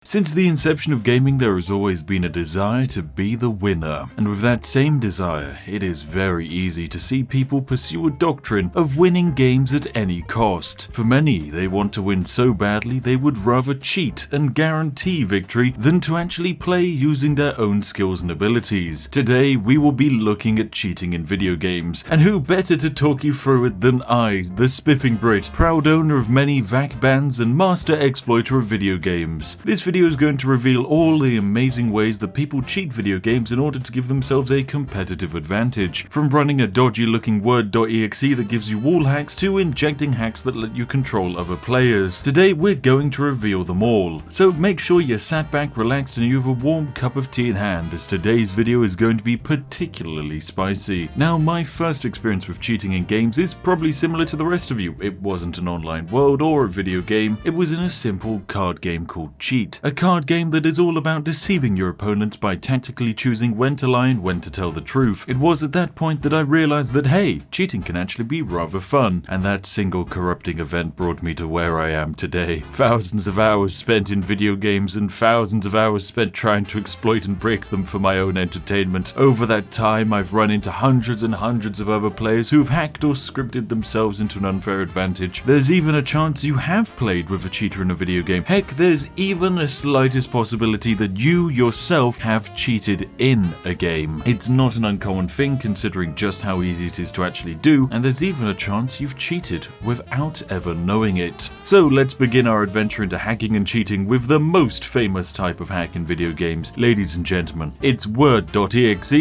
Since the inception of gaming, there has always been a desire to be the winner, and with that same desire, it is very easy to see people pursue a doctrine of winning games at any cost. For many, they want to win so badly they would rather cheat and guarantee victory than to actually play using their own skills and abilities. Today, we will be looking at cheating in video games, and who better to talk you through it than I, the Spiffing Brit, proud owner of many VAC bans and master exploiter of video games. This video is going to reveal all the amazing ways that people cheat video games in order to give themselves a competitive advantage. From running a dodgy looking word.exe that gives you wall hacks to injecting hacks that let you control other players. Today we're going to reveal them all. So make sure you're sat back, relaxed and you have a warm cup of tea in hand, as today's video is going to be particularly spicy. Now, my first experience with cheating in games is probably similar to the rest of you. It wasn't an online world or a video game, it was in a simple card game called Cheat. A card game that is all about deceiving your opponents by tactically choosing when to lie and when to tell the truth. It was at that point that I realized that hey, cheating can actually be rather fun, and that single corrupting event brought me to where I am today. Thousands of hours spent in video games and thousands of hours spent trying to exploit and break them for my own entertainment. Over that time, I've run into hundreds and hundreds of other players who've hacked or scripted themselves into an unfair advantage. There's even a chance you have played with a cheater in a video game. Heck, there's even a slightest possibility that you yourself have cheated in a game. It's not an uncommon thing considering just how easy it is to actually do, and there's even a chance you've cheated without ever knowing it. So let's begin our adventure into hacking and cheating with the most famous type of hack in video games. Ladies and gentlemen, it's word.exe.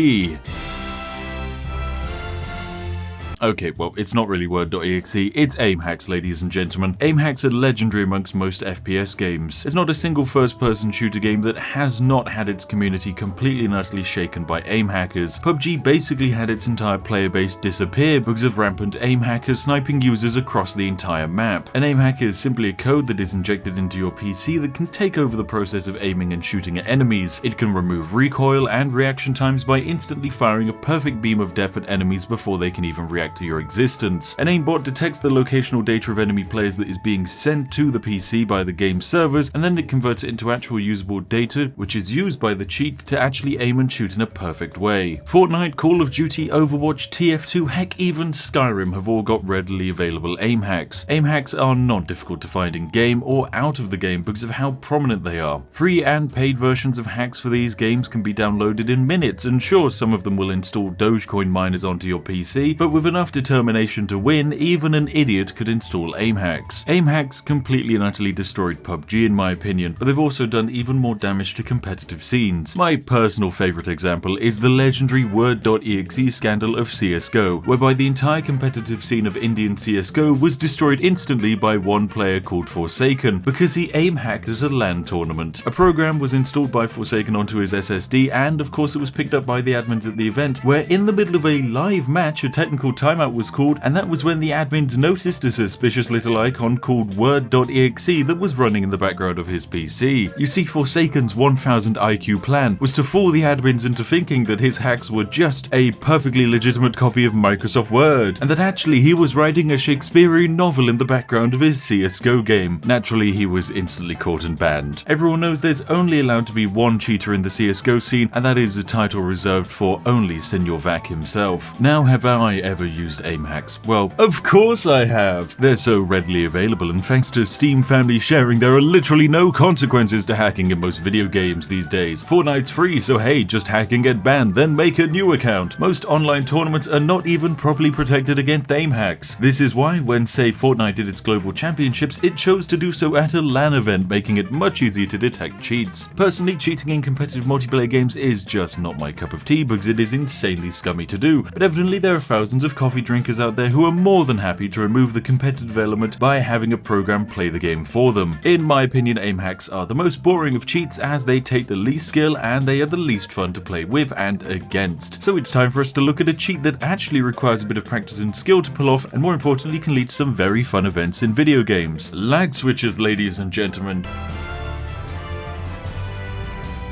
Okay, well, it's not really word.exe, it's aim hacks, ladies and gentlemen. Aim hacks are legendary amongst most FPS games. There's not a single first-person shooter game that has not had its community completely and utterly shaken by aim hackers. PUBG basically had its entire player base disappear because of rampant aim hackers sniping users across the entire map. An aim hacker is simply a code that is injected into your PC that can take over the process of aiming and shooting at enemies. It can remove recoil and reaction times by instantly firing a perfect beam of death at enemies before they can even react to your existence. An aimbot detects the locational data of enemy players that is being sent to the PC by the game servers, and then it converts it into actual usable data, which is used by the cheat to actually aim and shoot in a perfect way. Fortnite, Call of Duty, Overwatch, TF2, heck even Skyrim have all got readily available aim hacks. Aim hacks are not difficult to find in game or out of the game because of how prominent they are. Free and paid versions of hacks for these games can be downloaded in minutes, and sure, some of them will install Dogecoin miners onto your PC, but with enough determination to win, even an idiot could install aim hacks. Aim hacks completely and utterly destroyed PUBG in my opinion, but they've also done even more damage to competitive scenes. My personal favourite example is the legendary word.exe scandal of CSGO, whereby the entire competitive scene of Indian CSGO was destroyed instantly by one player called Forsaken because he aim hacked at a LAN tournament. A program was installed by Forsaken onto his SSD, and of course it was picked up by the admins at the event, where in the middle of a live match a technical timeout was called, and that was when the admins noticed a suspicious little icon called word.exe that was running in the background of his PC. You see, Forsaken's 1000 IQ plan was to fool the admins into thinking that his hacks were just a perfectly legitimate copy of Microsoft Word, and that actually he was writing a Shakespearean novel in the background of his CSGO game. Naturally, he was instantly caught and banned. Everyone knows there's only allowed to be one cheater in the CSGO scene, and that is a title reserved for only Senor Vac himself. Now, have I ever used aim hacks? Well, of course I have. They're so readily available, and thanks to Steam family sharing, there are literally no consequences to hacking in most video games these days. Fortnite's free, so hey, just hack and get banned, then make a new account. Most online tournaments are not even properly protected against aim hacks. This is why when, say, Fortnite did its global championships, it chose to do so at a LAN event, making it much easier to detect cheats. Personally, cheating in competitive multiplayer games is just not my cup of tea because it is insanely scummy to do, but evidently there are thousands of coffee drinkers out there who are more than happy to remove the competitive element by having a program play the game for them. In my opinion, aim hacks are the most boring of cheats as they take the least skill and they are the least fun to play with and against. So it's time for us to look at a cheat that actually requires a bit of practice and skill to pull off, and more importantly can lead to some very fun events in video games. Lag switches, ladies and gentlemen.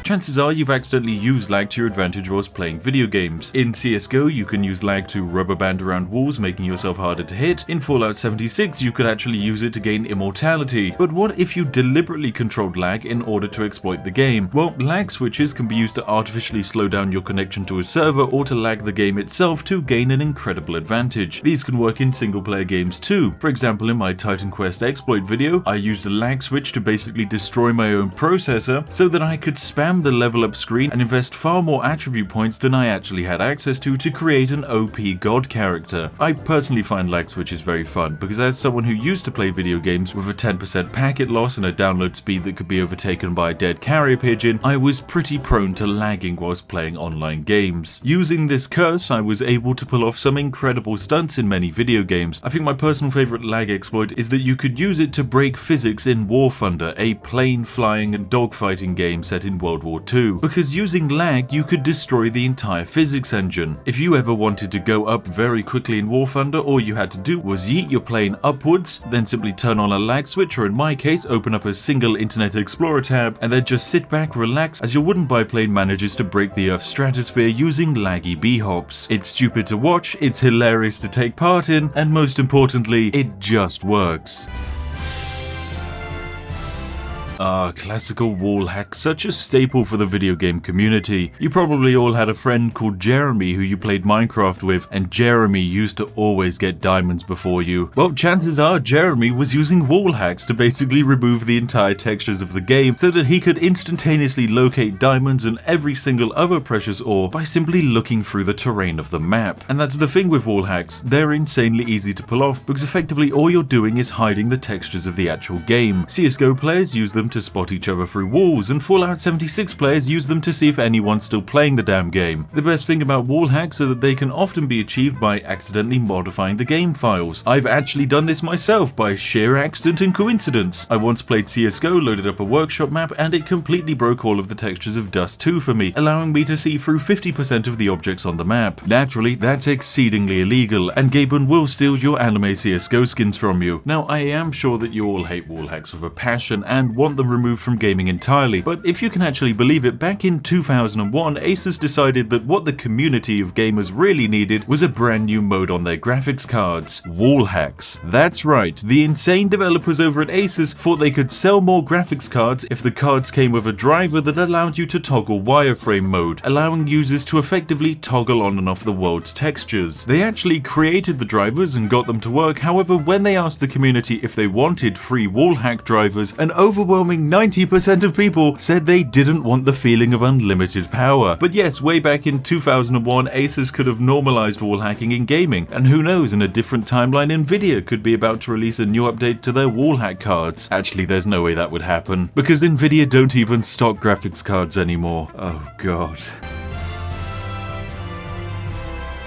chances are you've accidentally used lag to your advantage whilst playing video games. In CSGO, you can use lag to rubber band around walls, making yourself harder to hit. In Fallout 76, you could actually use it to gain immortality. But what if you deliberately controlled lag in order to exploit the game? Well, lag switches can be used to artificially slow down your connection to a server or to lag the game itself to gain an incredible advantage. These can work in single player games too. For example, in my Titan Quest exploit video, I used a lag switch to basically destroy my own processor so that I could spam the level up screen and invest far more attribute points than I actually had access to create an OP god character. I personally find lag switches very fun because as someone who used to play video games with a 10% packet loss and a download speed that could be overtaken by a dead carrier pigeon, I was pretty prone to lagging whilst playing online games. Using this curse, I was able to pull off some incredible stunts in many video games. I think my personal favourite lag exploit is that you could use it to break physics in War Thunder, a plane flying and dogfighting game set in World War II. Because using lag, you could destroy the entire physics engine. If you ever wanted to go up very quickly in War Thunder, all you had to do was yeet your plane upwards, then simply turn on a lag switch, or in my case, open up a single Internet Explorer tab, and then just sit back, relax, as your wooden biplane manages to break the Earth's stratosphere using laggy b-hops. It's stupid to watch, it's hilarious to take part in, and most importantly, it just works. Classical wall hacks, such a staple for the video game community. You probably all had a friend called Jeremy who you played Minecraft with, and Jeremy used to always get diamonds before you. Well, chances are Jeremy was using wall hacks to basically remove the entire textures of the game so that he could instantaneously locate diamonds and every single other precious ore by simply looking through the terrain of the map. And that's the thing with wall hacks, they're insanely easy to pull off because effectively all you're doing is hiding the textures of the actual game. CSGO players use them to spot each other through walls, and Fallout 76 players use them to see if anyone's still playing the damn game. The best thing about wall hacks are that they can often be achieved by accidentally modifying the game files. I've actually done this myself by sheer accident and coincidence. I once played CSGO, loaded up a workshop map, and it completely broke all of the textures of Dust 2 for me, allowing me to see through 50% of the objects on the map. Naturally, that's exceedingly illegal, and Gaben will steal your anime CSGO skins from you. Now, I am sure that you all hate wall hacks with a passion and want them removed from gaming entirely, but if you can actually believe it, back in 2001, Asus decided that what the community of gamers really needed was a brand new mode on their graphics cards: wall hacks. That's right, the insane developers over at Asus thought they could sell more graphics cards if the cards came with a driver that allowed you to toggle wireframe mode, allowing users to effectively toggle on and off the world's textures. They actually created the drivers and got them to work, however, when they asked the community if they wanted free wall hack drivers, an overwhelming 90% of people said they didn't want the feeling of unlimited power. But yes, way back in 2001, Asus could have normalized wall hacking in gaming, and who knows, in a different timeline, Nvidia could be about to release a new update to their wall hack cards. Actually, there's no way that would happen, because Nvidia don't even stock graphics cards anymore. Oh god.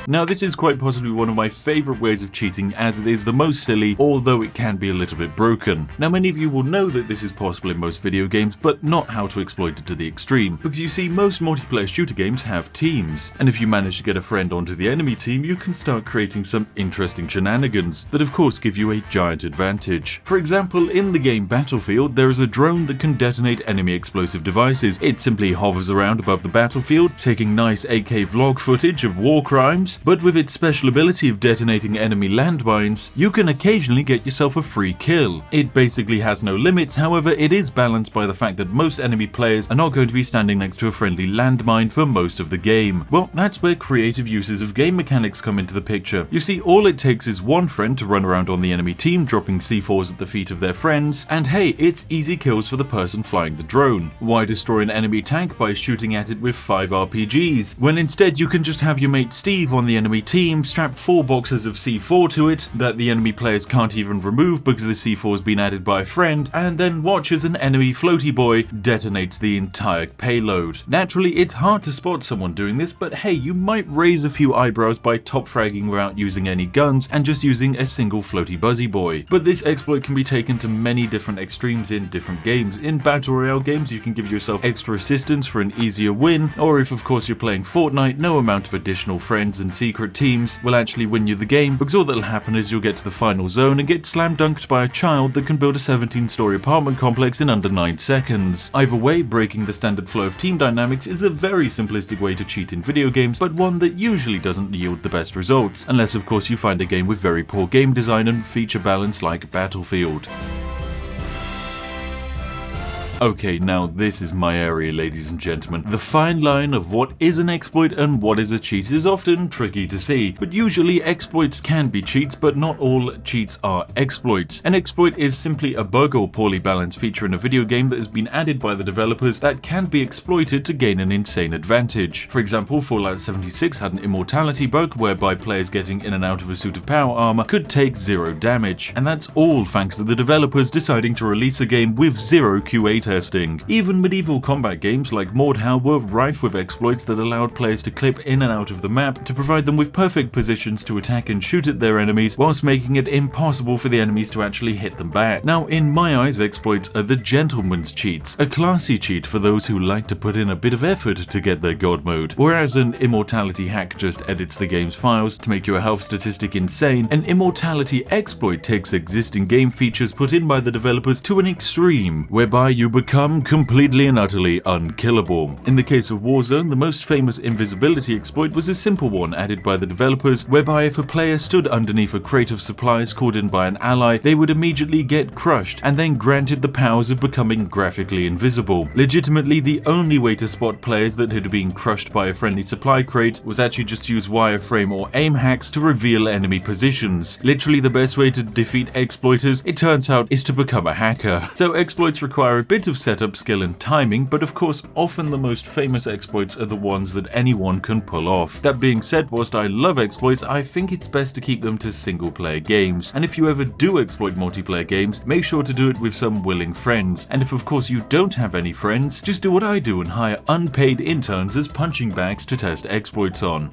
Now, this is quite possibly one of my favourite ways of cheating, as it is the most silly, although it can be a little bit broken. Now, many of you will know that this is possible in most video games, but not how to exploit it to the extreme. Because you see, most multiplayer shooter games have teams, and if you manage to get a friend onto the enemy team, you can start creating some interesting shenanigans that of course give you a giant advantage. For example, in the game Battlefield, there is a drone that can detonate enemy explosive devices. It simply hovers around above the battlefield, taking nice 8K vlog footage of war crimes. But with its special ability of detonating enemy landmines, you can occasionally get yourself a free kill. It basically has no limits, however it is balanced by the fact that most enemy players are not going to be standing next to a friendly landmine for most of the game. Well, that's where creative uses of game mechanics come into the picture. You see, all it takes is one friend to run around on the enemy team, dropping C4s at the feet of their friends, and hey, it's easy kills for the person flying the drone. Why destroy an enemy tank by shooting at it with 5 RPGs, when instead you can just have your mate Steve on the enemy team strap 4 boxes of C4 to it that the enemy players can't even remove because the C4 has been added by a friend, and then watch as an enemy floaty boy detonates the entire payload. Naturally, it's hard to spot someone doing this, but hey, you might raise a few eyebrows by top fragging without using any guns and just using a single floaty buzzy boy. But this exploit can be taken to many different extremes in different games. In Battle Royale games, you can give yourself extra assistance for an easier win, or if of course you're playing Fortnite, no amount of additional friends and secret teams will actually win you the game, because all that'll happen is you'll get to the final zone and get slam dunked by a child that can build a 17-story apartment complex in under 9 seconds. Either way, breaking the standard flow of team dynamics is a very simplistic way to cheat in video games, but one that usually doesn't yield the best results, unless of course you find a game with very poor game design and feature balance like Battlefield. Okay, now this is my area, ladies and gentlemen. The fine line of what is an exploit and what is a cheat is often tricky to see, but usually exploits can be cheats, but not all cheats are exploits. An exploit is simply a bug or poorly balanced feature in a video game that has been added by the developers that can be exploited to gain an insane advantage. For example, Fallout 76 had an immortality bug whereby players getting in and out of a suit of power armor could take 0 damage, and that's all thanks to the developers deciding to release a game with 0 QA testing. Even medieval combat games like Mordhau were rife with exploits that allowed players to clip in and out of the map to provide them with perfect positions to attack and shoot at their enemies, whilst making it impossible for the enemies to actually hit them back. Now, in my eyes, exploits are the gentleman's cheats, a classy cheat for those who like to put in a bit of effort to get their god mode. Whereas an immortality hack just edits the game's files to make your health statistic insane, an immortality exploit takes existing game features put in by the developers to an extreme, whereby you become completely and utterly unkillable. In the case of Warzone, the most famous invisibility exploit was a simple one added by the developers, whereby if a player stood underneath a crate of supplies called in by an ally, they would immediately get crushed and then granted the powers of becoming graphically invisible. Legitimately, the only way to spot players that had been crushed by a friendly supply crate was actually just use wireframe or aim hacks to reveal enemy positions. Literally the best way to defeat exploiters, it turns out, is to become a hacker. So exploits require a bit of setup skill and timing, but of course often the most famous exploits are the ones that anyone can pull off. That being said, whilst I love exploits, I think it's best to keep them to single player games, and if you ever do exploit multiplayer games, make sure to do it with some willing friends, and if of course you don't have any friends, just do what I do and hire unpaid interns as punching bags to test exploits on.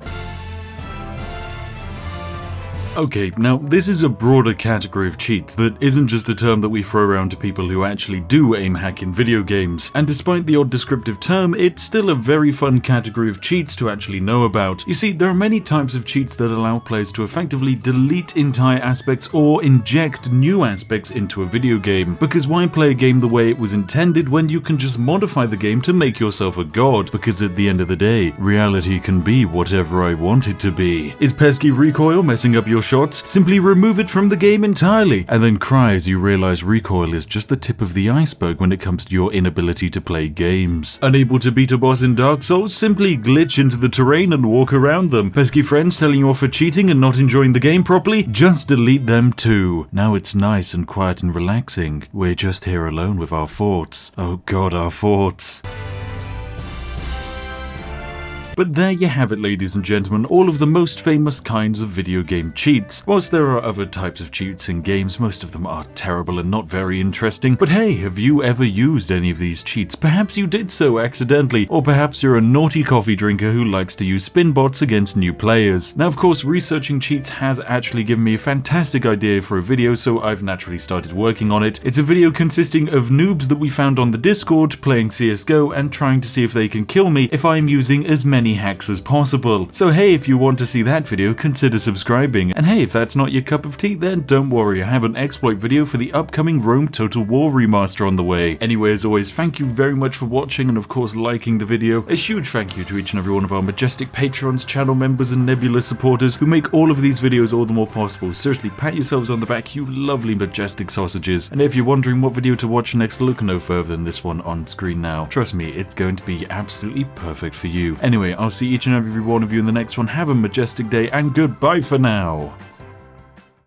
Okay, now this is a broader category of cheats that isn't just a term that we throw around to people who actually do aim hack in video games, and despite the odd descriptive term, it's still a very fun category of cheats to actually know about. You see, there are many types of cheats that allow players to effectively delete entire aspects or inject new aspects into a video game, because why play a game the way it was intended when you can just modify the game to make yourself a god, because at the end of the day, reality can be whatever I want it to be. Is pesky recoil messing up your shots? Simply remove it from the game entirely, and then cry as you realize recoil is just the tip of the iceberg when it comes to your inability to play games. Unable to beat a boss in Dark Souls? Simply glitch into the terrain and walk around them. Pesky friends telling you off for cheating and not enjoying the game properly? Just delete them too. Now it's nice and quiet and relaxing. We're just here alone with our thoughts. Oh god, our thoughts. But there you have it, ladies and gentlemen, all of the most famous kinds of video game cheats. Whilst there are other types of cheats in games, most of them are terrible and not very interesting. But hey, have you ever used any of these cheats? Perhaps you did so accidentally, or perhaps you're a naughty coffee drinker who likes to use spin bots against new players. Now, of course, researching cheats has actually given me a fantastic idea for a video, so I've naturally started working on it. It's a video consisting of noobs that we found on the Discord playing CSGO and trying to see if they can kill me if I'm using as many hacks as possible. So hey, if you want to see that video, consider subscribing. And hey, if that's not your cup of tea, then don't worry, I have an exploit video for the upcoming Rome Total War remaster on the way. Anyway, as always, thank you very much for watching and of course liking the video. A huge thank you to each and every one of our majestic patrons, channel members and Nebula supporters who make all of these videos all the more possible. Seriously, pat yourselves on the back, you lovely majestic sausages. And if you're wondering what video to watch next, look no further than this one on screen now. Trust me, it's going to be absolutely perfect for you. Anyway, I'll see each and every one of you in the next one. Have a majestic day and goodbye for now.